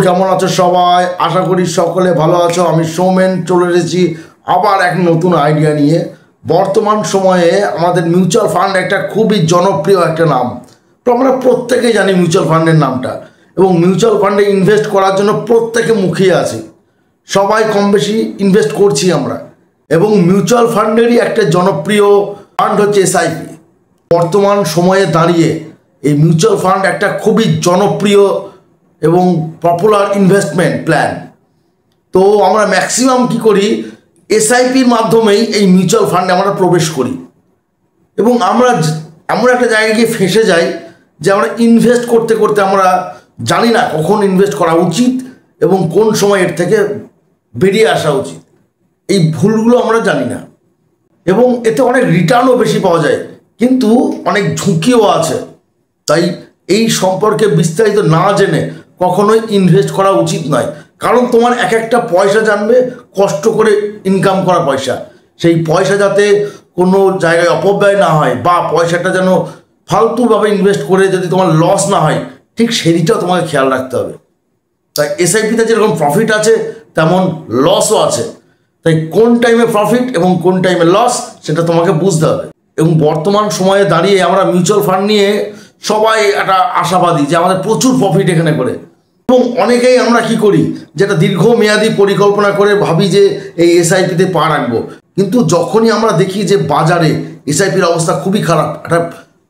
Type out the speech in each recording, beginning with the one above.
কেমন আছো সবাই? আশা করি সকলে ভালো আছো। আমি সৌমেন চলে এসেছি আবার এক নতুন আইডিয়া নিয়ে। বর্তমান সময়ে আমাদের মিউচুয়াল ফান্ড একটা খুবই জনপ্রিয় একটা নাম। তো আমরা প্রত্যেকেই জানি মিউচুয়াল ফান্ডের নামটা, এবং মিউচুয়াল ফান্ডে ইনভেস্ট করার জন্য প্রত্যেকে মুখিয়ে আছি, সবাই কম বেশি ইনভেস্ট করছি আমরা। এবং মিউচুয়াল ফান্ডেরই একটা জনপ্রিয় ফান্ড হচ্ছে এসআইপি। বর্তমান সময়ে দাঁড়িয়ে এই মিউচুয়াল ফান্ড একটা খুবই জনপ্রিয় এবং পপুলার ইনভেস্টমেন্ট প্ল্যান। তো আমরা ম্যাক্সিমাম কি করি, এসআইপির মাধ্যমেই এই মিউচুয়াল ফান্ডে আমরা প্রবেশ করি, এবং আমরা এমন একটা জায়গায় গিয়ে ফেঁসে যাই যে আমরা ইনভেস্ট করতে করতে আমরা জানি না কখন ইনভেস্ট করা উচিত এবং কোন সময় এর থেকে বেরিয়ে আসা উচিত। এই ভুলগুলো আমরা জানি না, এবং এতে অনেক রিটার্নও বেশি পাওয়া যায়, কিন্তু অনেক ঝুঁকিও আছে। তাই এই সম্পর্কে বিস্তারিত না জেনে কখনোই ইনভেস্ট করা উচিত নয়। কারণ তোমার এক একটা পয়সা জানবে কষ্ট করে ইনকাম করা পয়সা, সেই পয়সা যাতে কোনো জায়গায় অপব্যয় না হয়, বা পয়সাটা যেন ফালতুভাবে ইনভেস্ট করে যদি তোমার লস না হয়, ঠিক সেদিকটাও তোমাকে খেয়াল রাখতে হবে। তাই এসআইপিতে যেরকম প্রফিট আছে তেমন লসও আছে। তাই কোন টাইমে প্রফিট এবং কোন টাইমে লস সেটা তোমাকে বুঝতে হবে। এবং বর্তমান সময়ে দাঁড়িয়ে আমরা মিউচুয়াল ফান্ড নিয়ে সবাই একটা আশাবাদী যে আমাদের প্রচুর প্রফিট এখানে করে, এবং অনেকেই আমরা কি করি, যেটা দীর্ঘমেয়াদী পরিকল্পনা করে ভাবি যে এই এসআইপিতে পা রাখবো, কিন্তু যখনই আমরা দেখি যে বাজারে এসআইপির অবস্থা খুবই খারাপ, একটা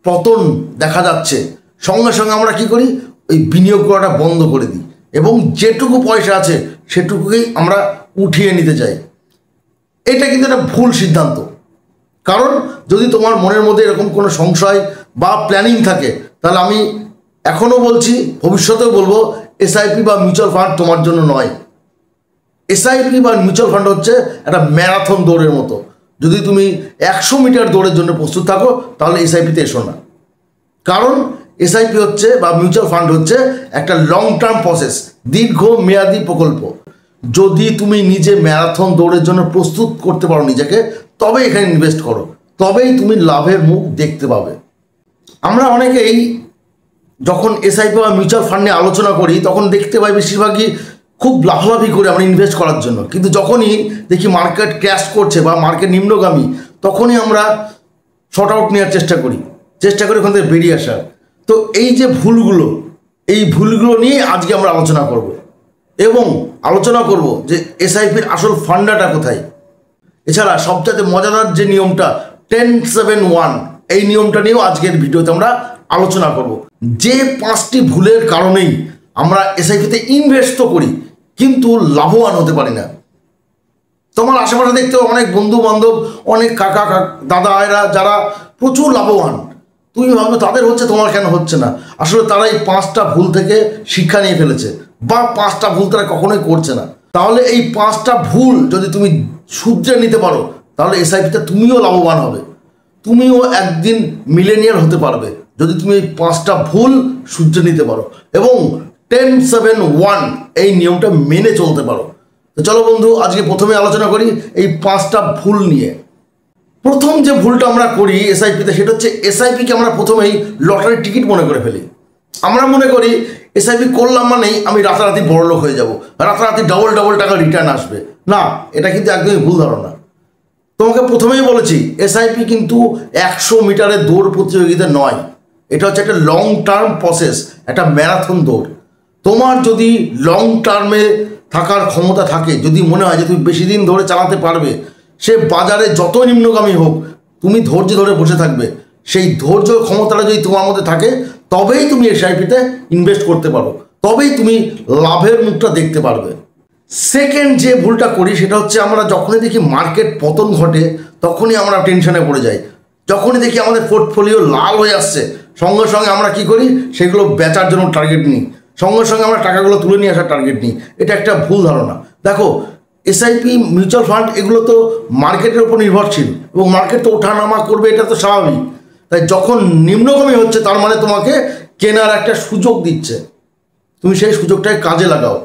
পতন দেখা যাচ্ছে, সঙ্গে সঙ্গে আমরা কি করি, ওই বিনিয়োগ করাটা বন্ধ করে দিই, এবং যেটুকু পয়সা আছে সেটুকুকেই আমরা উঠিয়ে নিতে চাই। এটা কিন্তু একটা ভুল সিদ্ধান্ত। কারণ যদি তোমার মনের মধ্যে এরকম কোনো সংশয় বা প্ল্যানিং থাকে, তাহলে আমি এখনও বলছি, ভবিষ্যতেও বলবো, এসআইপি বা মিউচুয়াল ফান্ড তোমার জন্য নয়। এসআইপি বা মিউচুয়াল ফান্ড হচ্ছে একটা ম্যারাথন দৌড়ের মতো। যদি তুমি 100 মিটার দৌড়ের জন্য প্রস্তুত থাকো, তাহলে এসআইপিতে এসো না। কারণ এসআইপি হচ্ছে বা মিউচুয়াল ফান্ড হচ্ছে একটা লং টার্ম প্রসেস, দীর্ঘমেয়াদী প্রকল্প। যদি তুমি নিজে ম্যারাথন দৌড়ের জন্য প্রস্তুত করতে পারো নিজেকে, তবে এখানে ইনভেস্ট করো, তবেই তুমি লাভের মুখ দেখতে পাবে। আমরা অনেকেই যখন এসআইপি বা মিউচুয়াল ফান্ড নিয়ে আলোচনা করি, তখন দেখতে পাই বেশিরভাগই খুব লাফালাফি করে আমরা ইনভেস্ট করার জন্য, কিন্তু যখনই দেখি মার্কেট ক্র্যাশ করছে বা মার্কেট নিম্নগামী, তখনই আমরা শর্ট আউট নেওয়ার চেষ্টা করি ওখান থেকে বেরিয়ে আসার। তো এই যে ভুলগুলো, এই ভুলগুলো নিয়ে আজকে আমরা আলোচনা করব, এবং আলোচনা করব যে এসআইপির আসল ফান্ডাটা কোথায়। এছাড়া সবচেয়ে মজাদার যে নিয়মটা 10-7-1, এই নিয়মটা নিয়েও আজকের ভিডিওতে আমরা আলোচনা করব। যে 5টি ভুলের কারণেই আমরা এসআইপিতে ইনভেস্ট তো করি কিন্তু লাভবান হতে পারি না। তোমার আশেপাশে দেখতে অনেক বন্ধু বান্ধব, অনেক কাকা দাদা এরা যারা প্রচুর লাভবান, তুমি ভাবো তাদের হচ্ছে, তোমার কেন হচ্ছে না? আসলে তারা এই 5টা ভুল থেকে শিক্ষা নিয়ে ফেলেছে, বা 5টা ভুল তারা কখনোই করছে না। তাহলে এই 5টা ভুল যদি তুমি শুধরে নিতে পারো, তাহলে এসআইপিতে তুমিও লাভবান হবে, তুমিও একদিন মিলেনিয়ার হতে পারবে, যদি তুমি এই 5টা ভুল শুধরে নিতে পারো এবং 10-7-1 এই নিয়মটা মেনে চলতে পারো। তো চলো বন্ধু, আজকে প্রথমে আলোচনা করি এই 5টা ভুল নিয়ে। প্রথম যে ভুলটা আমরা করি এসআইপিতে, সেটা হচ্ছে এসআইপিকে আমরা প্রথমেই লটারির টিকিট মনে করে ফেলি। আমরা মনে করি এসআইপি করলাম মানেই আমি রাতারাতি বড়লোক হয়ে যাব, রাতারাতি ডবল টাকা রিটার্ন আসবে। না, এটা কিন্তু একদমই ভুল ধারণা। তোমাকে প্রথমেই বলেছি, এসআইপি কিন্তু 100 মিটারের দৌড় প্রতিযোগিতা নয়, এটা হচ্ছে একটা লং টার্ম প্রসেস, একটা ম্যারাথন দৌড়। তোমার যদি লং টার্মে থাকার ক্ষমতা থাকে, যদি মনে হয় যে তুমি বেশি দিন ধরে চালাতে পারবে, সে বাজারে যত নিম্নগামী হোক তুমি ধৈর্য ধরে বসে থাকবে, সেই ধৈর্য ক্ষমতাটা যদি তোমার মধ্যে থাকে, তবেই তুমি এসআইপিতে ইনভেস্ট করতে পারো, তবেই তুমি লাভের মুখটা দেখতে পারবে। সেকেন্ড যে ভুলটা করি সেটা হচ্ছে, আমরা যখনই দেখি মার্কেট পতন ঘটে, তখনই আমরা টেনশনে পড়ে যাই। যখনই দেখি আমাদের পোর্টফোলিও লাল হয়ে আসছে, সঙ্গে সঙ্গে আমরা কি করি, সেগুলো বেচার জন্য টার্গেট নিই, সঙ্গে সঙ্গে আমরা টাকাগুলো তুলে নিয়ে আসার টার্গেট নিই। এটা একটা ভুল ধারণা। দেখো, এসআইপি মিউচুয়াল ফান্ড এগুলো তো মার্কেটের উপর নির্ভরশীল, এবং মার্কেট তো ওঠানামা করবে, এটা তো স্বাভাবিক। তাই যখন নিম্নগামী হচ্ছে, তার মানে তোমাকে কেনার একটা সুযোগ দিচ্ছে, তুমি সেই সুযোগটাকে কাজে লাগাও।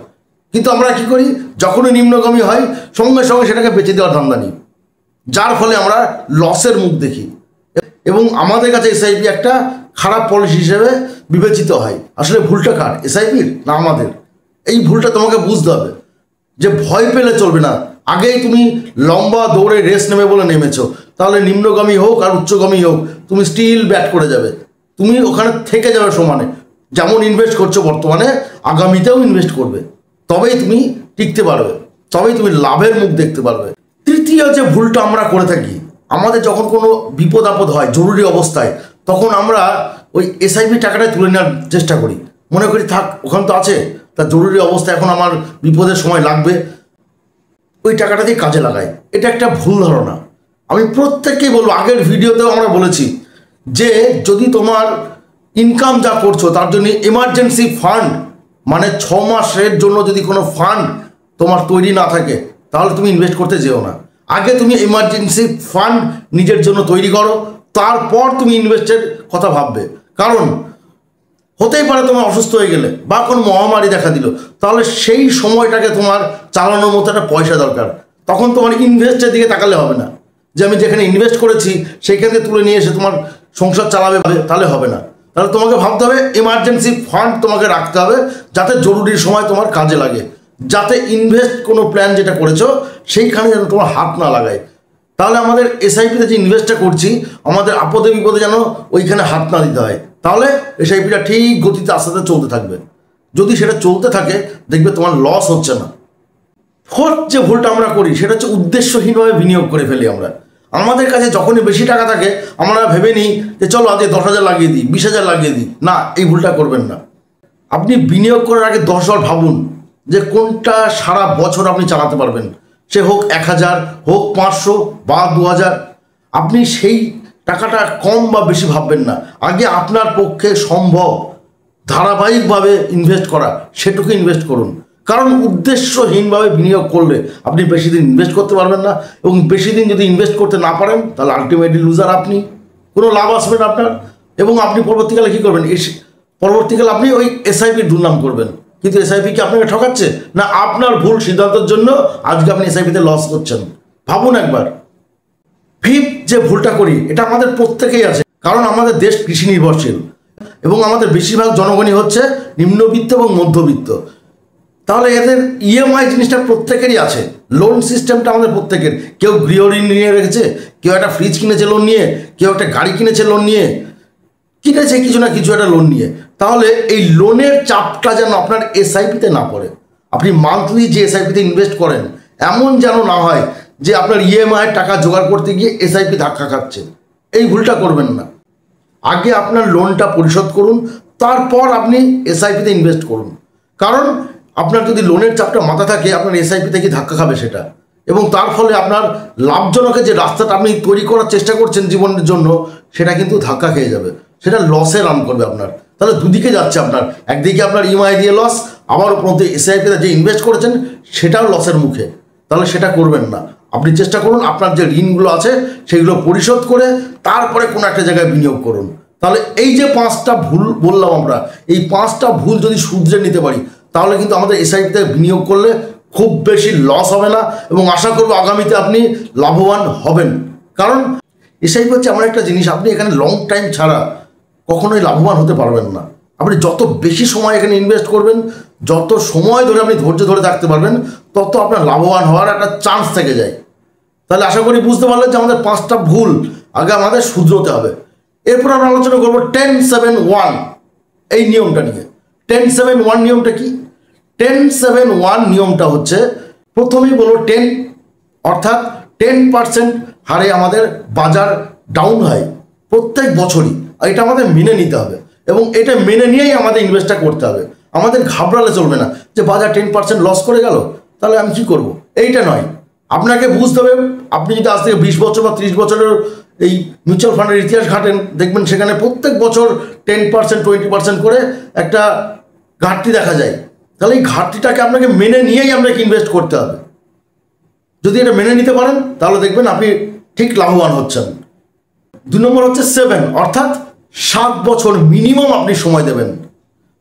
কিন্তু আমরা কি করি, যখনই নিম্নগামী হয় সঙ্গে সঙ্গে সেটাকে বেঁচে দেওয়ার ধান্দা নিই, যার ফলে আমরা লসের মুখ দেখি, এবং আমাদের কাছে এসআইপি একটা খারাপ পলিসি হিসেবে বিবেচিত হয়। আসলে ভুলটা কার, এসআইপির না আমাদের? এই ভুলটা তোমাকে বুঝতে হবে যে ভয় পেলে চলবে না। আগেই তুমি লম্বা দৌড়ে রেস নেবে বলে নেমেছো, তাহলে নিম্নগামী হোক আর উচ্চগামী হোক তুমি স্টিল ব্যাট করে যাবে, তুমি ওখানে থেকে যাবে সমানে। যেমন ইনভেস্ট করছো বর্তমানে, আগামীতেও ইনভেস্ট করবে, তবেই তুমি টিকতে পারবে, তবেই তুমি লাভের মুখ দেখতে পারবে। তৃতীয় যে ভুলটা আমরা করে থাকি, আমাদের যখন কোনো বিপদ আপদ হয় জরুরি অবস্থায়, তখন আমরা ওই এসআইপি টাকাটাই তুলে নেওয়ার চেষ্টা করি, মনে করি থাক ওখানে তো আছে, তা জরুরি অবস্থা এখন আমার বিপদের সময় লাগবে, ওই টাকাটা দিয়ে কাজে লাগাই। এটা একটা ভুল ধারণা। আমি প্রত্যেককেই বলবো, আগের ভিডিওতেও আমরা বলেছি যে যদি তোমার ইনকাম যা করছো তার জন্য এমার্জেন্সি ফান্ড, মানে 6 মাসের জন্য যদি কোনো ফান্ড তোমার তৈরি না থাকে, তাহলে তুমি ইনভেস্ট করতে যেও না। আগে তুমি এমার্জেন্সি ফান্ড নিজের জন্য তৈরি করো, তারপর তুমি ইনভেস্টের কথা ভাববে। কারণ হতেই পারে তোমার অসুস্থ হয়ে গেলে বা কোনো মহামারী দেখা দিল, তাহলে সেই সময়টাকে তোমার চালানোর মতো একটা পয়সা দরকার। তখন তোমার ইনভেস্টের দিকে তাকালে হবে না, যে আমি যেখানে ইনভেস্ট করেছি সেইখান থেকে তুলে নিয়ে এসে তোমার সংসার চালাবে, তাহলে হবে না। তাহলে তোমাকে ভাবতে হবে এমার্জেন্সি ফান্ড তোমাকে রাখতে হবে, যাতে জরুরি সময় তোমার কাজে লাগে, যাতে ইনভেস্ট কোনো প্ল্যান যেটা করেছো সেইখানে যেন তোমার হাত না লাগায়। তাহলে আমাদের এসআইপিতে যে ইনভেস্টটা করছি, আমাদের আপদে বিপদে যেন ওইখানে হাত না দিতে হয়। তাহলে এসআইপিটা ঠিক গতিতে আস্তে আস্তে চলতে থাকবে। যদি সেটা চলতে থাকে, দেখবে তোমার লস হচ্ছে না। ফোর্থ যে ভুলটা আমরা করি সেটা হচ্ছে উদ্দেশ্যহীনভাবে বিনিয়োগ করে ফেলি আমরা। আমাদের কাছে যখনই বেশি টাকা থাকে আমরা ভেবে নিই যে চলো আজকে 10,000 লাগিয়ে দিই, 20,000 লাগিয়ে দিই। না, এই ভুলটা করবেন না। আপনি বিনিয়োগ করার আগে 10 বার ভাবুন যে কোনটা সারা বছর আপনি চালাতে পারবেন, সে হোক 1,000, হোক 500 বা 2,000। আপনি সেই টাকাটা কম বা বেশি ভাববেন না, আগে আপনার পক্ষে সম্ভব ধারাবাহিকভাবে ইনভেস্ট করা সেটুকু ইনভেস্ট করুন। কারণ উদ্দেশ্যহীনভাবে বিনিয়োগ করলে আপনি বেশি দিন ইনভেস্ট করতে পারবেন না, এবং বেশি দিন যদি ইনভেস্ট করতে না পারেন তাহলে আলটিমেটলি লুজার আপনি, কোনো লাভ আসবে না আপনার। এবং আপনি পরবর্তীকালে কী করবেন, পরবর্তীকালে আপনি ওই এসআইপির দুর্নাম করবেন। কিন্তু এসআইপি কি আপনাকে ঠকাচ্ছে না? আপনার ভুল সিদ্ধান্তের জন্য আজকে আপনি এসআইপিতে লস করছেন। ভাবুন একবার। ফিফথ যে ভুলটা করি, এটা আমাদের প্রত্যেকেই আছে, কারণ আমাদের দেশ কৃষি নির্ভরশীল এবং আমাদের বেশিরভাগ জনগণই হচ্ছে নিম্নবিত্ত এবং মধ্যবিত্ত। তাহলে এদের ইএমআই জিনিসটা প্রত্যেকেরই আছে, লোন সিস্টেমটা আমাদের প্রত্যেকের। কেউ গৃহ ঋণ নিয়ে রেখেছে, কেউ একটা ফ্রিজ কিনেছে লোন নিয়ে, কেউ একটা গাড়ি কিনেছে লোন নিয়ে, কিনেছে কিছু না কিছু একটা লোন নিয়ে। তাহলে এই লোনের চাপটা যেন আপনার এসআইপিতে না পড়ে। আপনি মান্থলি যে এসআইপিতে ইনভেস্ট করেন, এমন যেন না হয় যে আপনার ইএমআই টাকা জোগাড় করতে গিয়ে এসআইপি ধাক্কা খাচ্ছে। এই ভুলটা করবেন না। আগে আপনার লোনটা পরিশোধ করুন, তারপর আপনি এসআইপিতে ইনভেস্ট করুন। কারণ আপনার যদি লোনের চাপটা মাথা থাকে, আপনার এসআইপি থেকে ধাক্কা খাবে সেটা, এবং তার ফলে আপনার লাভজনকের যে রাস্তাটা আপনি তৈরি করার চেষ্টা করছেন জীবনের জন্য, সেটা কিন্তু ধাক্কা খেয়ে যাবে, সেটা লসে রান করবে আপনার। তাহলে দুদিকে যাচ্ছে আপনার, একদিকে আপনার ইএমআই দিয়ে লস, আবার মধ্যে এসআইপিতে যে ইনভেস্ট করেছেন সেটাও লসের মুখে। তাহলে সেটা করবেন না। আপনি চেষ্টা করুন আপনার যে ঋণগুলো আছে সেগুলো পরিশোধ করে তারপরে কোনো একটা জায়গায় বিনিয়োগ করুন। তাহলে এই যে 5টা ভুল বললাম আমরা, এই 5টা ভুল যদি শুধরে নিতে পারি, তাহলে কিন্তু আমাদের এসআইপিতে বিনিয়োগ করলে খুব বেশি লস হবে না, এবং আশা করব আগামীতে আপনি লাভবান হবেন। কারণ এসআইপি হচ্ছে এমন একটা জিনিস, আপনি এখানে লং টাইম ছাড়া কখনোই লাভবান হতে পারবেন না। আপনি যত বেশি সময় এখানে ইনভেস্ট করবেন, যত সময় ধরে আপনি ধৈর্য ধরে থাকতে পারবেন, তত আপনার লাভবান হওয়ার একটা চান্স থেকে যায়। তাহলে আশা করি বুঝতে পারলেন যে আমাদের 5টা ভুল আগে আমাদের শুধরোতে হবে। এরপর আমরা আলোচনা করবো 10-7-1 এই নিয়মটা নিয়ে। 10-7-1 নিয়মটা কি? 10-7-1 নিয়মটা হচ্ছে, প্রথমেই বলো 10, অর্থাৎ 10% হারে আমাদের বাজার ডাউন হয় প্রত্যেক বছরই। এটা আমাদের মেনে নিতে হবে, এবং এটা মেনে নিয়েই আমাদের ইনভেস্টটা করতে হবে। আমাদের ঘাবড়ালে চলবে না যে বাজার 10% লস করে গেল, তাহলে আমি কি করব, এইটা নয়। আপনাকে বুঝতে হবে, আপনি যদি আজ থেকে 20 বছর বা 30 বছরের এই মিউচুয়াল ফান্ডের ইতিহাস ঘাটেন, দেখবেন সেখানে প্রত্যেক বছর 10%, 20% করে একটা ঘাটতি দেখা যায়। তাহলে এই ঘাটতিটাকে আপনাকে মেনে নিয়েই আপনাকে ইনভেস্ট করতে হবে। যদি এটা মেনে নিতে পারেন, তাহলে দেখবেন আপনি ঠিক লাভবান হচ্ছেন। 2 নম্বর হচ্ছে 7, অর্থাৎ 7 বছর মিনিমাম আপনি সময় দেবেন।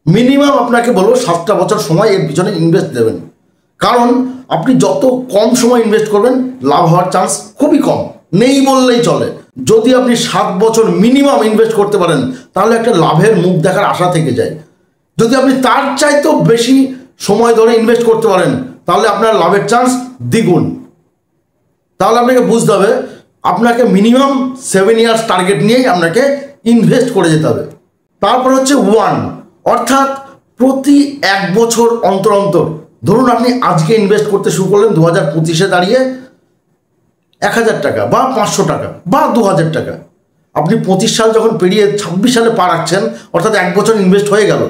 মিনিমাম আপনাকে বলবো 7টা বছর সময় এর পিছনে ইনভেস্ট দেবেন। কারণ আপনি যত কম সময় ইনভেস্ট করবেন, লাভ হওয়ার চান্স খুবই কম, নেই বললেই চলে। যদি আপনি 7 বছর মিনিমাম ইনভেস্ট করতে পারেন, তাহলে একটা লাভের মুখ দেখার আশা থেকে যায়। যদি আপনি তার চাইতেও বেশি সময় ধরে ইনভেস্ট করতে পারেন, তাহলে আপনার লাভের চান্স দ্বিগুণ। তাহলে আপনাকে বুঝতে হবে আপনাকে মিনিমাম 7 ইয়ার্স টার্গেট নিয়েই আপনাকে ইনভেস্ট করে যেতে হবে। তারপর হচ্ছে 1, অর্থাৎ প্রতি 1 বছর অন্তর অন্তর, ধরুন আপনি আজকে ইনভেস্ট করতে শুরু করলেন 2025-এ দাঁড়িয়ে 1000 টাকা বা 500 টাকা বা 2000 টাকা, আপনি 25 সাল যখন পেরিয়ে 26 সালে পা রাখছেন, অর্থাৎ 1 বছর ইনভেস্ট হয়ে গেল,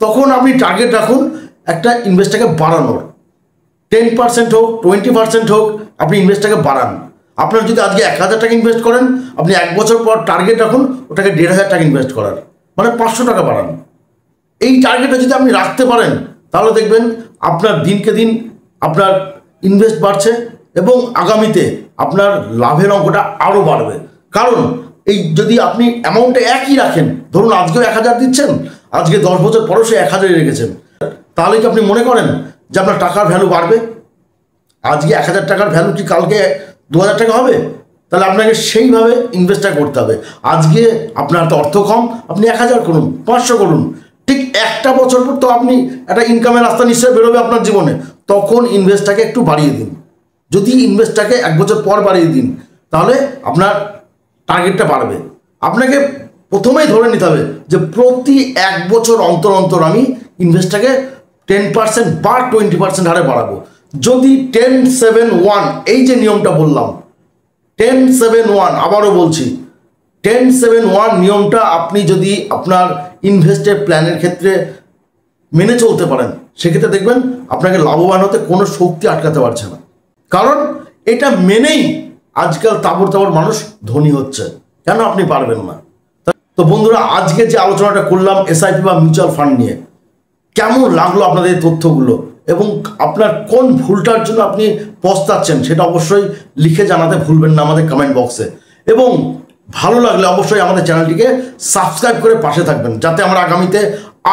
তখন আপনি টার্গেট রাখুন একটা ইনভেস্টটাকে বাড়ানোর। 10% হোক, 20% হোক, আপনি ইনভেস্টটাকে বাড়ান। আপনার যদি আজকে 1000 টাকা ইনভেস্ট করেন, আপনি 1 বছর পর টার্গেট রাখুন ওটাকে 1500 টাকা ইনভেস্ট করার, মানে 500 টাকা বাড়ান। এই টার্গেটটা যদি আপনি রাখতে পারেন, তাহলে দেখবেন আপনার দিনকে দিন আপনার ইনভেস্ট বাড়ছে এবং আগামীতে আপনার লাভের অঙ্কটা আরও বাড়বে। কারণ এই যদি আপনি অ্যামাউন্টটা একই রাখেন, ধরুন আজকেও 1000 দিচ্ছেন, আজকে 10 বছর পরেও সে 1000 রেখেছেন, তাহলে কি আপনি মনে করেন যে আপনার টাকার ভ্যালু বাড়বে? আজকে 1000 টাকার ভ্যালু কি কালকে 2000 টাকা হবে? তাহলে আপনাকে সেইভাবে ইনভেস্টটা করতে হবে। আজকে আপনার তো অর্থ কম, আপনি 1000 করুন, 500 করুন, ঠিক একটা বছর পর তো আপনি একটা ইনকামের রাস্তা নিশ্চয়ই বেরোবে আপনার জীবনে, তখন ইনভেস্টটাকে একটু বাড়িয়ে দিন। যদি ইনভেস্টটাকে 1 বছর পর বাড়িয়ে দিন, তাহলে আপনার টার্গেটটা বাড়বে। আপনাকে প্রথমেই ধরে নিতে হবে যে প্রতি 1 বছর অন্তর অন্তর আমি ইনভেস্টটাকে 10% বা 20% হারে বাড়াবো। যদি 10-7-1 এই যে নিয়মটা বললাম, 10-7-1, আবারও বলছি 10-7-1 নিয়মটা আপনি যদি আপনার ইনভেস্টের প্ল্যানের ক্ষেত্রে মেনে চলতে পারেন, সেক্ষেত্রে দেখবেন আপনাকে লাভবান হতে কোনো শক্তি আটকাতে পারছে না। কারণ এটা মেনেই আজকাল তাবড় তাবড় মানুষ ধনী হচ্ছে। কেন আপনি পারবেন না? তো বন্ধুরা, আজকে যে আলোচনাটা করলাম এসআইপি বা মিউচুয়াল ফান্ড নিয়ে, কেমন লাগলো আপনাদের তথ্যগুলো এবং আপনার কোন ভুলটার জন্য আপনি পস্তাচ্ছেন সেটা অবশ্যই লিখে জানাতে ভুলবেন না আমাদের কমেন্ট বক্সে। এবং ভালো লাগলে অবশ্যই আমাদের চ্যানেলটিকে সাবস্ক্রাইব করে পাশে থাকবেন, যাতে আমরা আগামীতে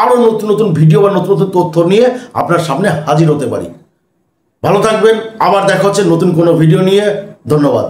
আরও নতুন নতুন ভিডিও বা নতুন নতুন তথ্য নিয়ে আপনার সামনে হাজির হতে পারি। ভালো থাকবেন, আবার দেখা হচ্ছে নতুন কোনো ভিডিও নিয়ে। ধন্যবাদ।